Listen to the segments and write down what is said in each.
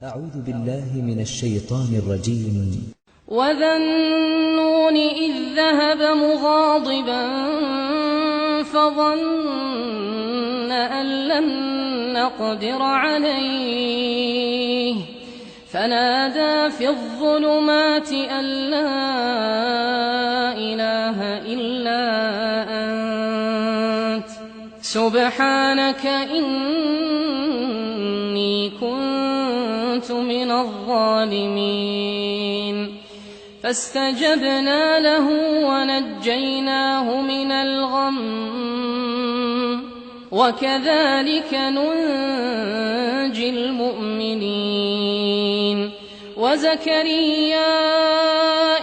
أعوذ بالله من الشيطان الرجيم. وذا النون إذ ذهب مغاضبا فظن أن لن نقدر عليه فنادى في الظلمات أن لا إله إلا أنت سبحانك إني كنت من الظالمين. فاستجبنا له ونجيناه من الغم وكذلك ننجي المؤمنين. وزكريا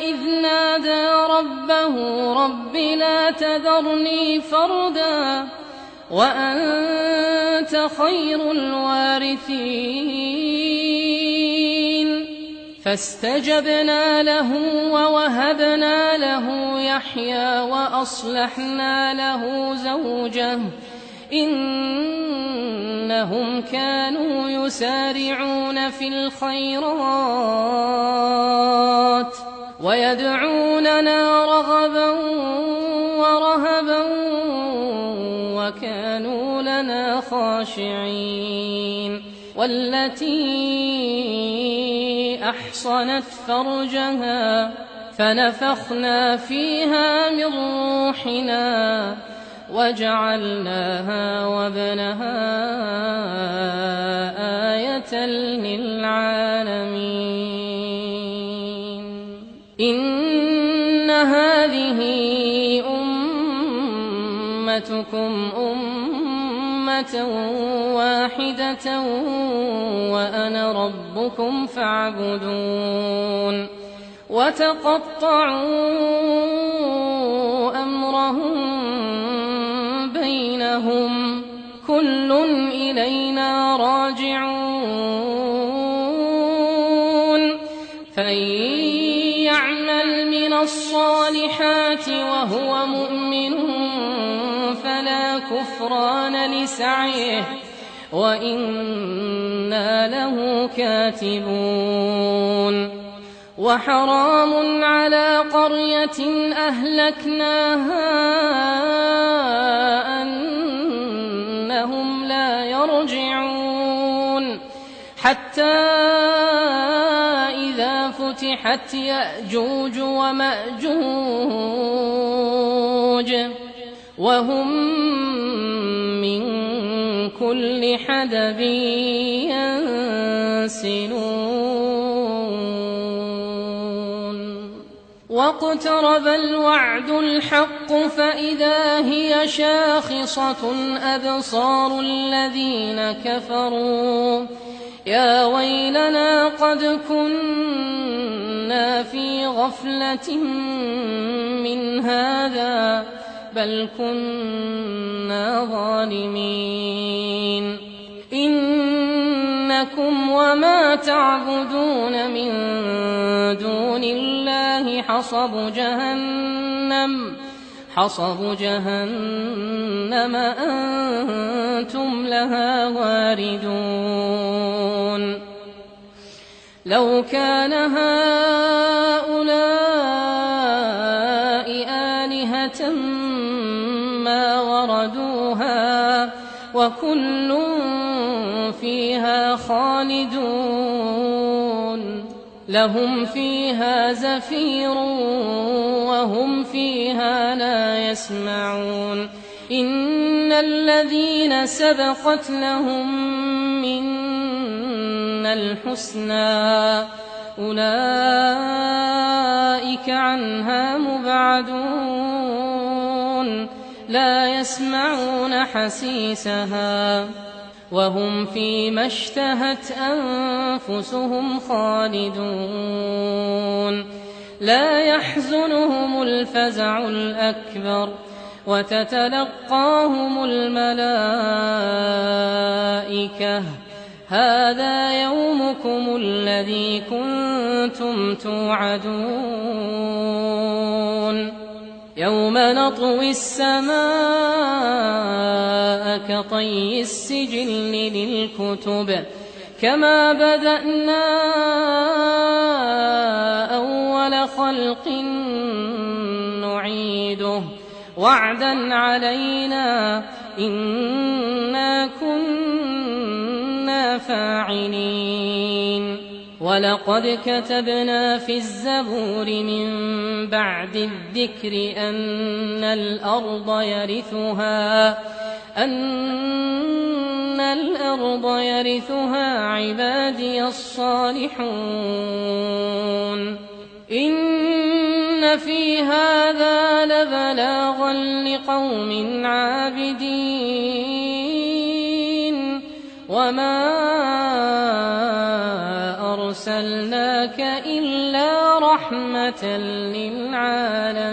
إذ نادى ربه رب لا تذرني فردا وأنت خير الوارثين. فاستجبنا له ووهبنا له يحيى وأصلحنا له زوجه إنهم كانوا يسارعون في الخيرات ويدعوننا رغبا ورهبا وكانوا لنا خاشعين. والتي أحصنت فرجها فنفخنا فيها من روحنا وجعلناها وابنها آية للعالمين. إن هذه أمتكم أمة واحدة وأنا ربكم فاعبدون. وتقطعوا أمرهم بينهم كل إلينا راجعون. فمن يعمل من الصالحات وهو مؤمن فلا كفران لسعيه وإنا له كاتبون. وحرام على قرية أهلكناها أنهم لا يرجعون حتى إذا فتحت يأجوج ومأجوج وهم من كل حدب ينسلون. واقترب الوعد الحق فإذا هي شاخصة أبصار الذين كفروا يا ويلنا قد كنا في غفلة من هذا بل كنا ظالمين. إنكم وما تعبدون من دون الله حصب جهنم أنتم لها واردون. لو كان هؤلاء آلهة ما وردوها وكل فيها خالدون. لهم فيها زفير وهم فيها لا يسمعون. إن الذين سبقت لهم منا الحسنى أولئك عنها مبعدون لا يسمعون حسيسها وهم فيما اشتهت أنفسهم خالدون. لا يحزنهم الفزع الأكبر وتتلقاهم الملائكة هذا يومكم الذي كنتم توعدون. يوم نطوي السماء كطي السجل للكتب كما بدأنا أول خلق نعيده وعدا علينا إنا كنا فاعلين ولقد كتبنا في الزبور من بعد الذكر أن الأرض يرثها عبادي الصالحون إن في هذا لبلاغا لقوم عابدين وما أرسلناك إلا رحمة للعالمين.